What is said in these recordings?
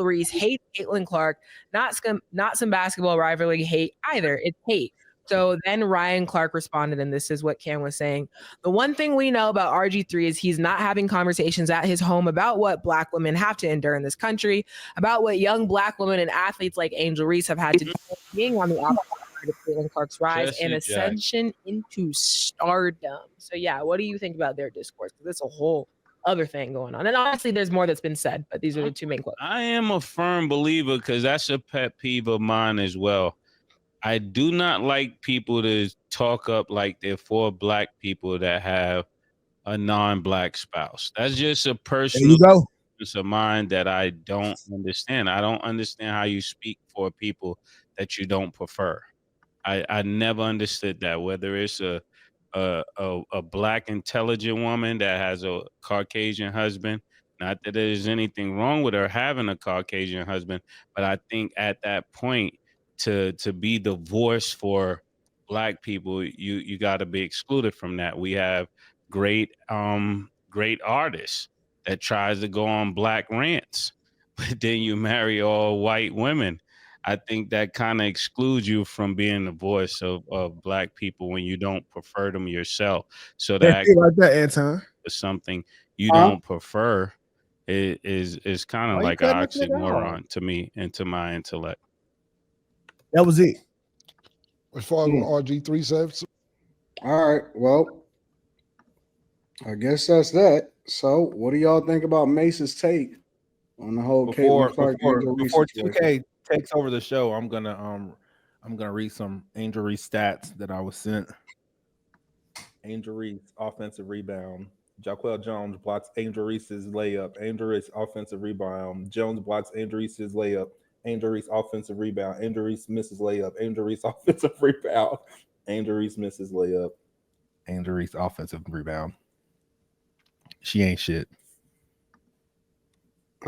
Reese hates Caitlin Clark, not some basketball rivalry hate either. It's hate. So then Ryan Clark responded, and this is what Cam was saying. The one thing we know about RG3 is he's not having conversations at his home about what Black women have to endure in this country, about what young Black women and athletes like Angel Reese have had to do, being on the opposite side of Caitlin Clark's rise and ascension into stardom. So yeah, what do you think about their discourse? Because it's a whole other thing going on. And honestly, there's more that's been said, but these are the two main quotes. I am a firm believer, because that's a pet peeve of mine as well. I do not like people to talk up like they're for Black people that have a non-Black spouse. That's just a personal preference of mine that I don't understand. I don't understand how you speak for people that you don't prefer. I never understood that, whether it's a Black intelligent woman that has a Caucasian husband. Not that there's anything wrong with her having a Caucasian husband, but I think at that point, to be the voice for Black people, you got to be excluded from that. We have great artists that tries to go on Black rants, but then you marry all white women. I think that kind of excludes you from being the voice of Black people when you don't prefer them yourself. So that like that, Anton, something you don't prefer is kind of like an oxymoron to me and to my intellect. That was it. As far as what RG3 says. All right. Well, I guess that's that. So, what do y'all think about Mase's take on the whole before 2K takes over the show? I'm gonna read some Angel Reese stats that I was sent. Angel Reese offensive rebound. Jaquel Jones blocks Angel Reese's layup. Angel Reese offensive rebound. Jones blocks Angel Reese's layup. Angel Reese offensive rebound. Angel Reese misses layup. Angel Reese offensive rebound. Angel Reese misses layup. Angel Reese offensive rebound. She ain't shit.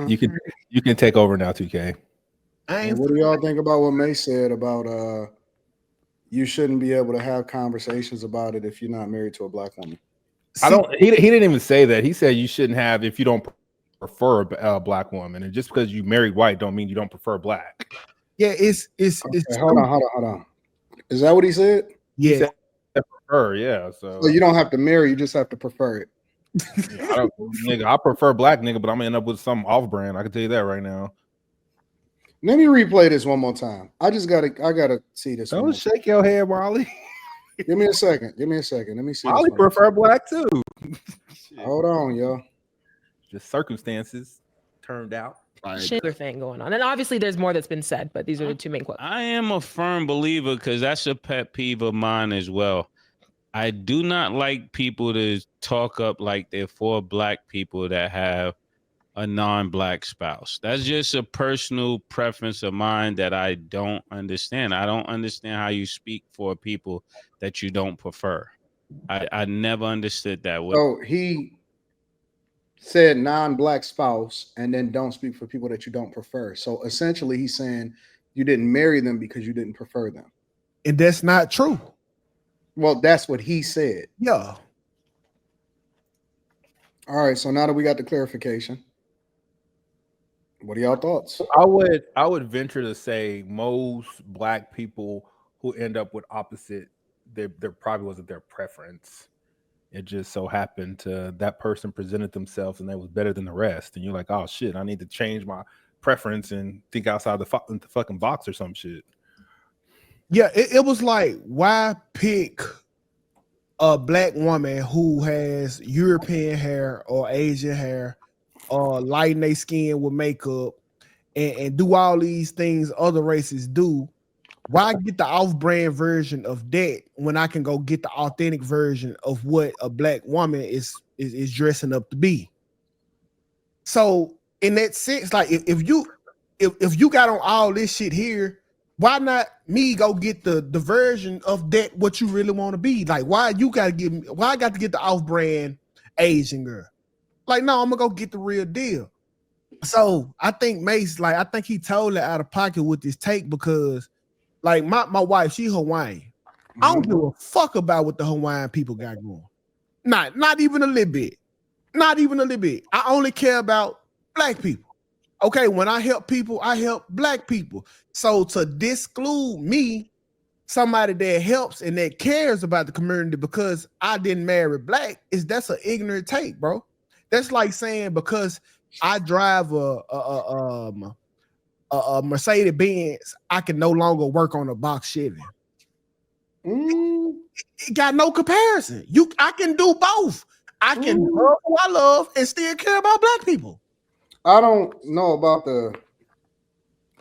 You can take over now, 2K. What do y'all think about what Mase said about you shouldn't be able to have conversations about it if you're not married to a Black woman? He didn't even say that. He said you shouldn't have if you don't prefer a Black woman, and just because you married white don't mean you don't prefer Black. Yeah, it's hold on. Is that what he said? Yeah, he said prefer. Yeah, so you don't have to marry, you just have to prefer it. I prefer Black nigga, but I'm gonna end up with some off-brand. I can tell you that right now. Let me replay this one more time. I gotta see this. Don't shake your head, Wally. Give me a second. Let me see. Wally prefer Black too. Hold on, yo. Just circumstances turned out. Other thing going on. And obviously there's more that's been said, but these are the two main quotes. I am a firm believer, because that's a pet peeve of mine as well. I do not like people to talk up like they're for Black people that have a non-Black spouse. That's just a personal preference of mine that I don't understand. I don't understand how you speak for people that you don't prefer. I never understood that. So he said non-Black spouse and then don't speak for people that you don't prefer. So essentially he's saying you didn't marry them because you didn't prefer them. And that's not true. Well, that's what he said. Yeah. All right. So now that we got the clarification, what are y'all thoughts? I would venture to say most Black people who end up with opposite, there probably wasn't their preference. It just so happened that person presented themselves and they was better than the rest. And you're like, oh shit, I need to change my preference and think outside the fucking box or some shit. Yeah, it was like, why pick a Black woman who has European hair or Asian hair or lighten their skin with makeup and do all these things other races do? Why get the off-brand version of that when I can go get the authentic version of what a Black woman is dressing up to be? So in that sense, like if you got on all this shit here, why not me go get the version of that what you really want to be? Like, why I got to get the off-brand Asian girl? Like, no, I'm gonna go get the real deal. So I think Mase, I think he totally out of pocket with this take, because like my wife, she Hawaiian. I don't give a fuck about what the Hawaiian people got going. Not even a little bit. Not even a little bit. I only care about Black people. Okay, when I help people, I help black people. So to disclude me, somebody that helps and that cares about the community because I didn't marry black, that's an ignorant take, bro. That's like saying because I drive a Mercedes Benz, I can no longer work on a box Chevy. It got no comparison. I can do both. I can love who I love and still care about black people. I don't know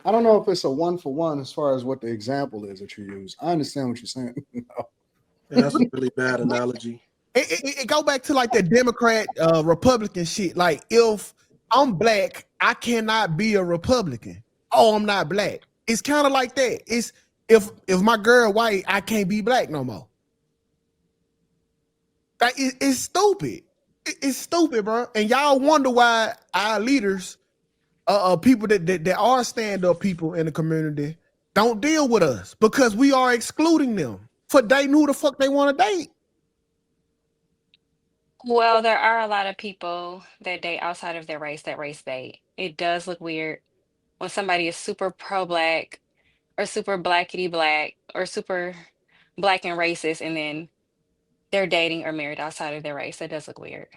if it's a 1-for-1 as far as what the example is that you use. I understand what you're saying. Yeah, that's a really bad analogy. It go back to like the Democrat Republican shit. Like if I'm black, I cannot be a Republican. Oh, I'm not black. It's kind of like that. It's if my girl white, I can't be black no more. Like it's stupid. It's stupid, bro. And y'all wonder why our leaders, people that are stand-up people in the community, don't deal with us because we are excluding them for dating who the fuck they want to date. Well, there are a lot of people that date outside of their race that race bait. It does look weird when somebody is super pro-black or super blackity black or super black and racist, and then they're dating or married outside of their race. That does look weird.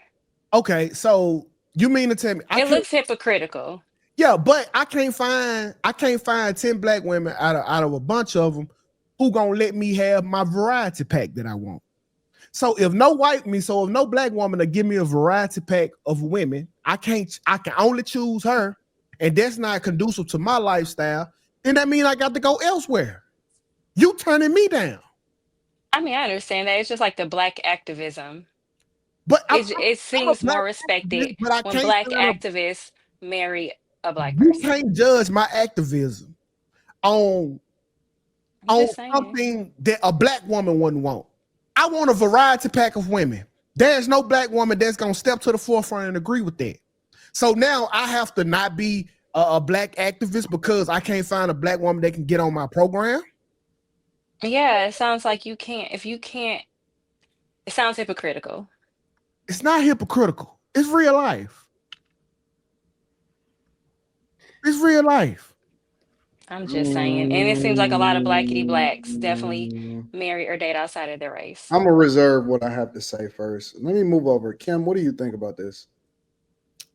Okay, so you mean to tell me It looks hypocritical. Yeah, but I can't find 10 black women out of a bunch of them who gonna let me have my variety pack that I want. So if no black woman to give me a variety pack of women, I can only choose her, and that's not conducive to my lifestyle, then that means I got to go elsewhere. You turning me down. I mean, I understand that. It's just like the black activism. But It seems more respected when black activists marry a black person. You can't judge my activism on something that a black woman wouldn't want. I want a variety pack of women. There's no black woman that's gonna step to the forefront and agree with that. So now I have to not be a black activist because I can't find a black woman that can get on my program. Yeah, it sounds like you can't. If you can't, it sounds hypocritical. It's not hypocritical. It's real life. It's real life. I'm just saying. And it seems like a lot of blackity blacks definitely marry or date outside of their race. I'm gonna reserve what I have to say first. Let me move over. Kim, what do you think about this?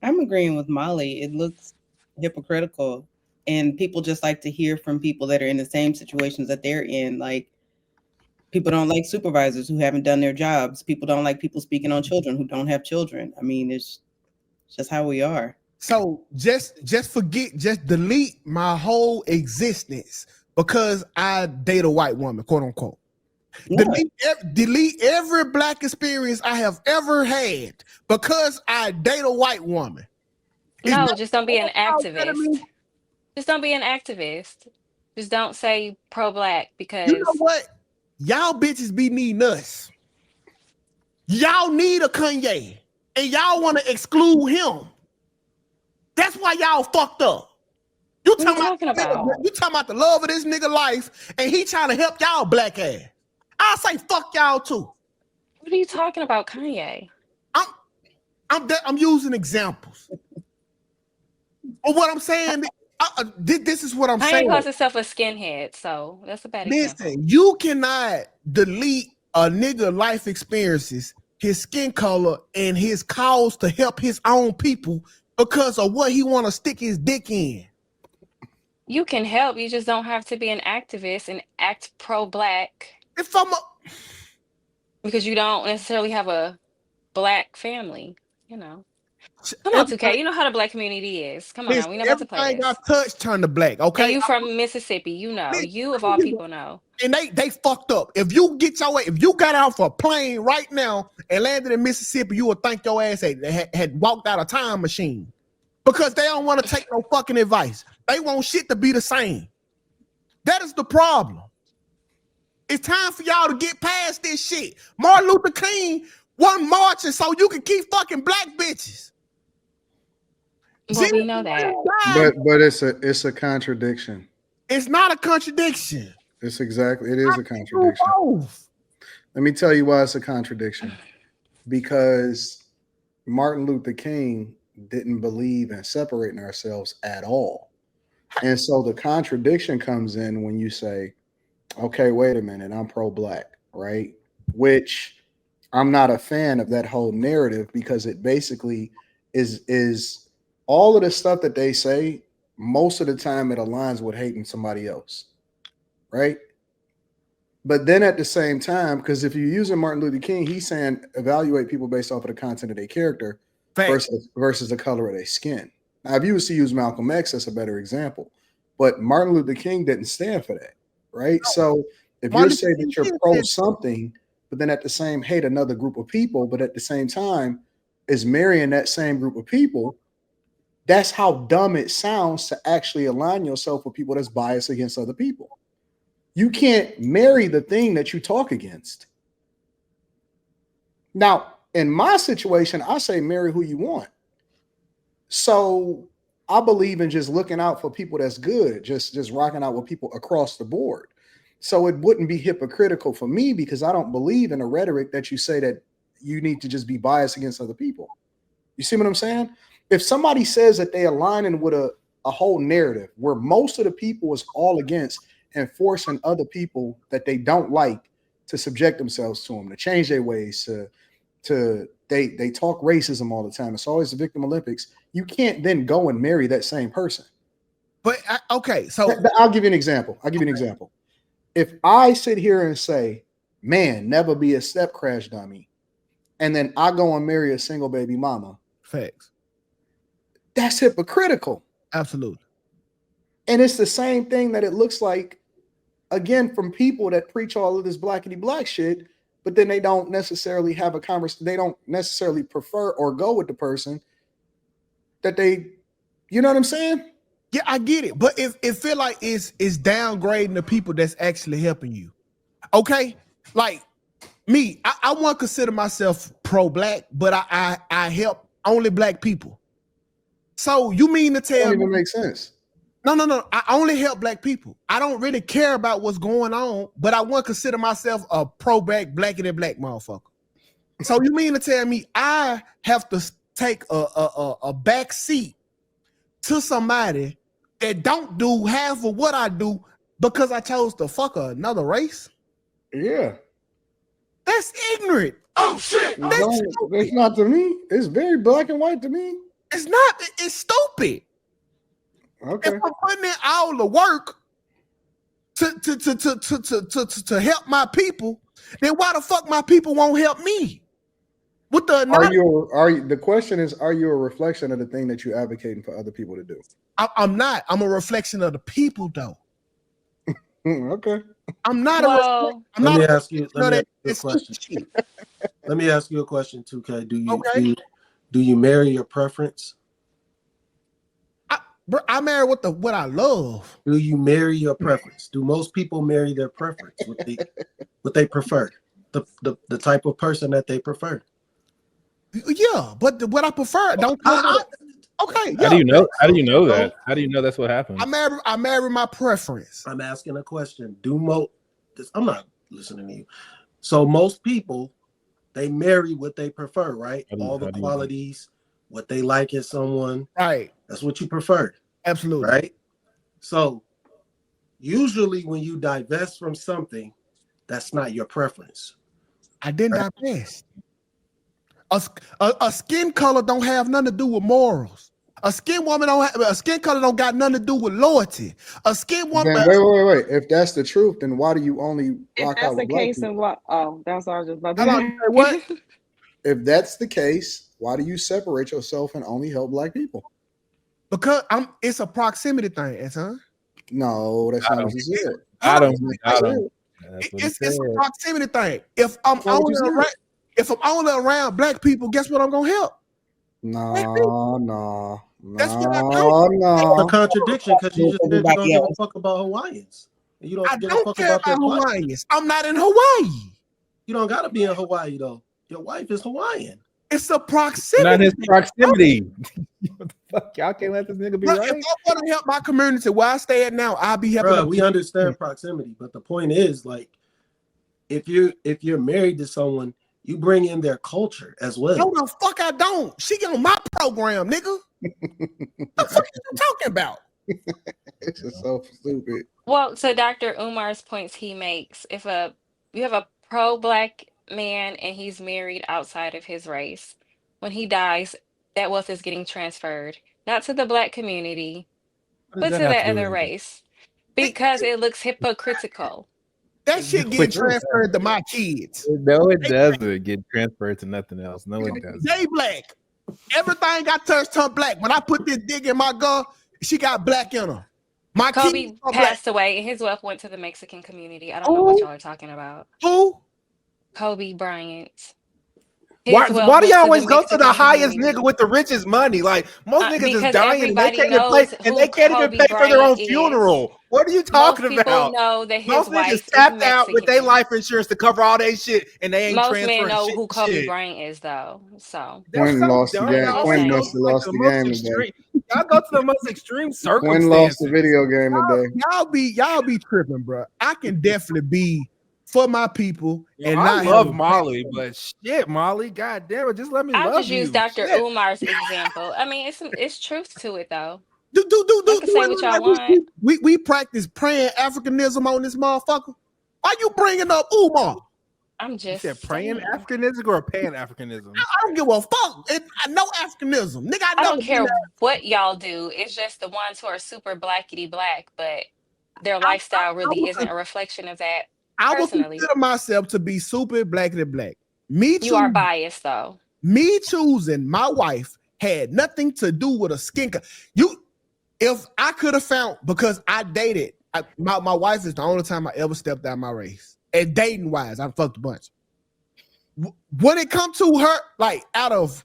I'm agreeing with Molly. It looks hypocritical, and people just like to hear from people that are in the same situations that they're in. Like, people don't like supervisors who haven't done their jobs. People don't like people speaking on children who don't have children. I mean, it's just how we are. So just delete my whole existence because I date a white woman, quote unquote. Yeah. Delete every black experience I have ever had because I date a white woman. No, just don't be an activist. Just don't be an activist. Just don't say pro-black because you know what? Y'all bitches be needing us. Y'all need a Kanye and y'all want to exclude him. That's why y'all fucked up. You talking about the love of this nigga life, and he trying to help y'all black ass. I say fuck y'all too. What are you talking about, Kanye? I'm using examples. But what I'm saying, this is what I'm saying. Kanye calls himself a skinhead, so that's a bad example. Listen, you cannot delete a nigga life experiences, his skin color, and his cause to help his own people because of what he want to stick his dick in. You can help. You just don't have to be an activist and act pro-black. Because you don't necessarily have a black family, you know. Come on, 2K. You know how the black community is. Come on, now. We know about to play this. Everything I touch turn to black, okay? And you from Mississippi, you know. You of all people know. And they fucked up. If you got out for a plane right now and landed in Mississippi, you would think your ass had walked out a time machine. Because they don't want to take no fucking advice. They want shit to be the same. That is the problem. It's time for y'all to get past this shit. Martin Luther King wasn't marching so you can keep fucking black bitches. Well, we know that. But it's a contradiction. It's not a contradiction. It is a contradiction. Let me tell you why it's a contradiction. Because Martin Luther King didn't believe in separating ourselves at all. And so the contradiction comes in when you say, okay, wait a minute, I'm pro-black, right? Which I'm not a fan of that whole narrative, because it basically is all of the stuff that they say, most of the time it aligns with hating somebody else, right? But then at the same time, because if you're using Martin Luther King, he's saying evaluate people based off of the content of their character versus the color of their skin. Now, if you was to use Malcolm X, that's a better example. But Martin Luther King didn't stand for that, right? No. So if you say that you're pro something, but then at the same hate another group of people, but at the same time is marrying that same group of people, that's how dumb it sounds to actually align yourself with people that's biased against other people. You can't marry the thing that you talk against. Now, in my situation, I say marry who you want. So I believe in just looking out for people that's good, just rocking out with people across the board. So it wouldn't be hypocritical for me, because I don't believe in a rhetoric that you say that you need to just be biased against other people. You see what I'm saying? If somebody says that they aligning with a whole narrative where most of the people is all against and forcing other people that they don't like to subject themselves to them, to change their ways, they talk racism all the time. It's always the victim Olympics. You can't then go and marry that same person. But okay, so I'll give you an example. If I sit here and say, man, never be a step crash dummy, and then I go and marry a single baby mama, facts, that's hypocritical. Absolutely. And it's the same thing that it looks like, again, from people that preach all of this blackity black shit, but then they don't necessarily have a conversation. They don't necessarily prefer or go with the person that they, you know what I'm saying? Yeah, I get it. But it feel like it's downgrading the people that's actually helping you. Okay? Like me, I won't consider myself pro-black, but I help only black people. So you mean to tell me? That don't even make sense. No. I only help black people. I don't really care about what's going on, but I won't consider myself a pro-black, blackity black motherfucker. So you mean to tell me I have to take a back seat to somebody that don't do half of what I do because I chose to fuck another race? Yeah. That's ignorant. Oh shit. That's not to me. It's very black and white to me. It's not. It's stupid. Okay. If I'm putting in all the work to help my people, then why the fuck my people won't help me? What the? The question is, are you a reflection of the thing that you're advocating for other people to do? I'm not. I'm a reflection of the people, though. Okay. I'm not. Let me ask you a question. Let me ask you a question, 2K. Do you marry your preference? I marry what I love. Do you marry your preference? Do most people marry their preference? What they prefer? The type of person that they prefer. Yeah, but what I prefer don't come out. Okay. How do you know? How do you know that? How do you know that's what happens? I marry my preference. I'm asking a question. I'm not listening to you. So most people, they marry what they prefer, right? All the qualities, what they like in someone. Right. That's what you prefer. Absolutely. Right? So usually when you divest from something, that's not your preference. I didn't divest. A skin color don't have nothing to do with morals. A skin color don't got nothing to do with loyalty. A skin woman. Wait. If that's the truth, then why do you only rock out with black people? That's what I was just about to say. What? If that's the case, why do you separate yourself and only help black people? Because it's a proximity thing, Anton. No, that's not what you said. I don't. It's a proximity thing. If I'm only around black people, guess what I'm gonna help? No. That's what I do. It's a contradiction because you just said you don't give a fuck about Hawaiians. I don't care about Hawaiians. I'm not in Hawaii. You don't gotta be in Hawaii though. Your wife is Hawaiian. It's a proximity. Not his proximity. What the fuck? Y'all can't let this nigga be right. If I want to help my community where I stay at now, I'll be helping. We understand proximity, but the point is, like, if you're married to someone You bring in their culture as well. No, the fuck I don't. She on my program, nigga. What the fuck are you talking about? It's just so stupid. Well, to Dr. Umar's points he makes, if you have a pro-black man and he's married outside of his race, when he dies, that wealth is getting transferred, not to the black community, What does but that to have the to do with other anything? race, because it looks hypocritical. That shit get transferred to my kids. No, it doesn't get transferred to nothing else. No, it doesn't. They black. Everything got touched her black. When I put this dig in my gun, she got black in her. My Kobe kids are black. passed away and his wealth went to the Mexican community. I don't know what y'all are talking about. Who? Kobe Bryant. Why His do wealth went you to always the go to the Mexican highest community. nigga with the richest money? Like most niggas is Because dying and they everybody can't even pay knows and who they can't even Kobe pay for their own Bryant is. funeral. What are you Most talking people about? know that his Most niggas wife is tapped out with their Mexican. life insurance to cover all their shit and they ain't Most men transferring know shit. who Kobe shit. Bryant is, though. So That's Quentin so lost the dumb. game. Y'all Quentin go must to have like lost the the most game extreme. today. Y'all go to the most extreme Quentin lost circumstances. the video game today. Y'all be tripping, bro. I can definitely be for my people and I not love have Molly, but shit, Molly, god damn it, just let me I'll love just use you. Dr. Shit. Umar's example. I mean, it's truth to it, though. do Y'all can say what y'all want. we practice praying Africanism on this motherfucker. Why you bringing up Umar? I'm You just said praying saying. Africanism or pan Africanism? I don't give a fuck. No Africanism, nigga. I don't Never been care there. what y'all do. It's just the ones who are super blackety black, but their lifestyle really isn't a reflection of that. I would Personally, consider myself to be super blackity black. Me you are too. biased, though. Me choosing my wife had nothing to do with a skin color. If I could have found, because I dated, my wife is the only time I ever stepped out my race. And dating wise, I fucked a bunch. When it comes to her, like out of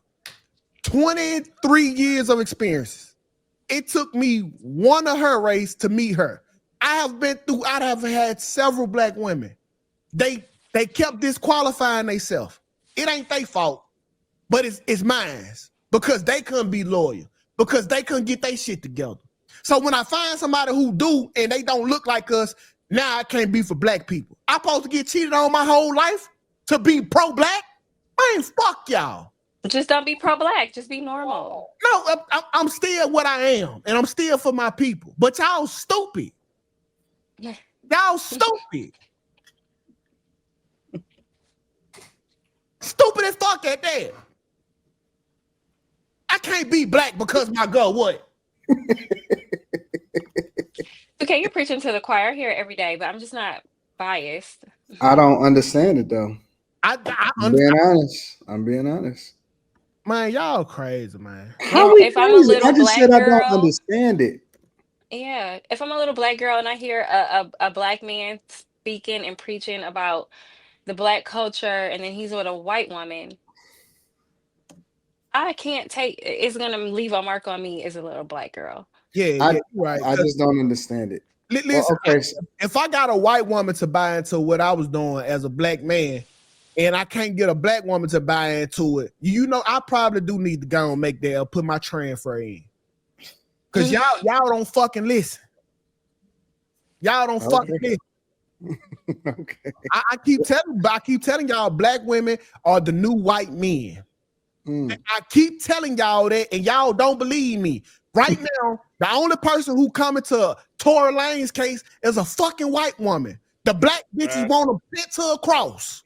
23 years of experience, it took me one of her race to meet her. I have had several black women. They kept disqualifying themselves. It ain't their fault, but it's mine because they couldn't be loyal, because they couldn't get their shit together. So when I find somebody who do and they don't look like us, now I can't be for black people. I'm supposed to get cheated on my whole life to be pro-black? Man, fuck y'all. Just don't be pro-black. Just be normal. No, I'm still what I am, and I'm still for my people. But y'all stupid. Y'all stupid. Stupid as fuck at that. I can't be black because my girl what? Okay, you're preaching to the choir here every day, but I'm just not biased. I don't understand it though. I'm being honest. Man, y'all crazy, man. If I'm a little I just black said I girl, don't understand it. yeah. If I'm a little black girl and I hear a black man speaking and preaching about the black culture, and then he's with a white woman, I can't take. It's gonna leave a mark on me as a little black girl. Yeah, right. I just don't understand it. Listen, if I got a white woman to buy into what I was doing as a black man, and I can't get a black woman to buy into it, I probably do need to go and make that, put my transfer in. Because y'all don't fucking listen. Y'all don't fucking listen. Okay. I keep telling y'all, black women are the new white men. I keep telling y'all that, and y'all don't believe me. Right now, the only person who coming to Tory Lane's case is a fucking white woman. The black bitches want to pit to a cross.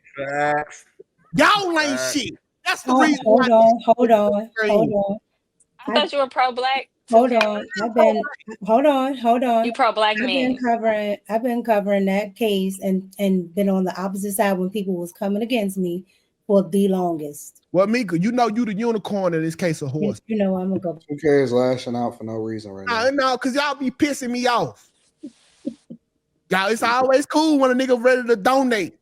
Y'all ain't shit. That's the reason. Hold on. I thought you were pro-black. Hold on. Hold on. You pro-black men. I've been covering that case and been on the opposite side when people was coming against me for the longest. Well, Mika, you the unicorn in this case of horse. I'm gonna go. Who cares lashing out for no reason right now? No, because y'all be pissing me off. Y'all, it's always cool when a nigga ready to donate.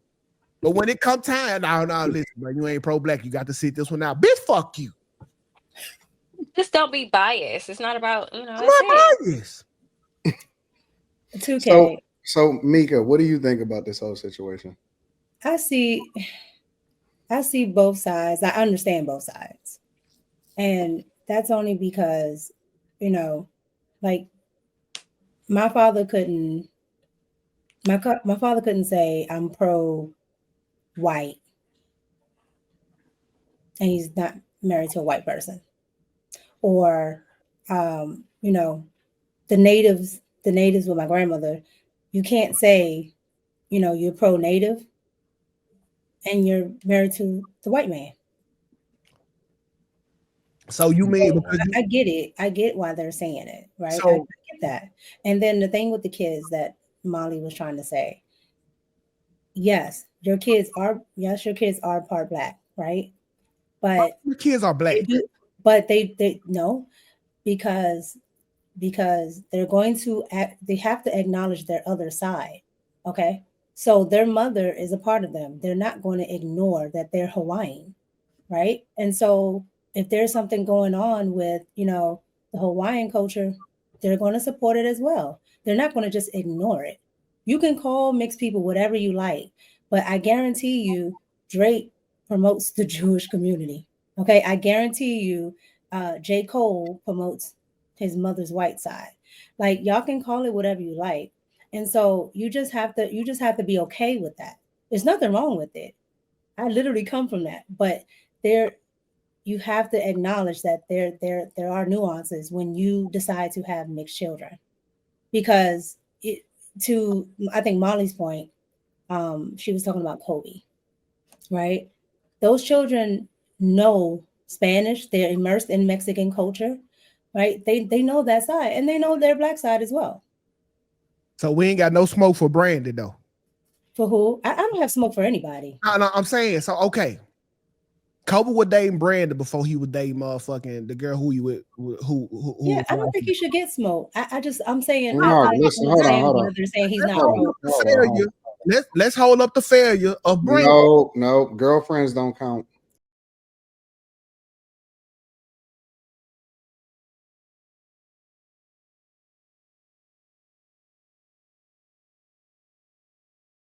But when it come time, no, listen, bro, you ain't pro-black. You got to sit this one out. Bitch, fuck you. Just don't be biased. It's not about, I'm not biased. It's okay. So Mika, what do you think about this whole situation? I see both sides. I understand both sides. And that's only because, like my father couldn't say I'm pro white and he's not married to a white person. Or, you know, the natives with my grandmother, you can't say, you know, you're pro-native and you're married to the white man. So you mean because I get it. I get why they're saying it, right? So- I get that. And then the thing with the kids that Molly was trying to say, yes, your kids are part black, right? But your kids are black. But they no, because they're going to they have to acknowledge their other side. Okay. So their mother is a part of them. They're not going to ignore that they're Hawaiian, right? And so if there's something going on with, you know, the Hawaiian culture, they're going to support it as well. They're not going to just ignore it. You can call mixed people whatever you like, but I guarantee you Drake promotes the Jewish community. Okay. I guarantee you J. Cole promotes his mother's white side. Like, y'all can call it whatever you like. And so you just have to be okay with that. There's nothing wrong with it. I literally come from that. But you have to acknowledge that there are nuances when you decide to have mixed children. Because I think Molly's point, she was talking about Kobe, right? Those children know Spanish, they're immersed in Mexican culture, right? They know that side, and they know their black side as well. So we ain't got no smoke for Brandon though. For who? I don't have smoke for anybody. No, I'm saying, so okay. Kobe would date Brandon before he would date motherfucking the girl who you with who Yeah, I don't think you should get smoke. I'm saying No, listen, hold on. They're saying he's not. Let's hold up the failure of Brandon. No, girlfriends don't count.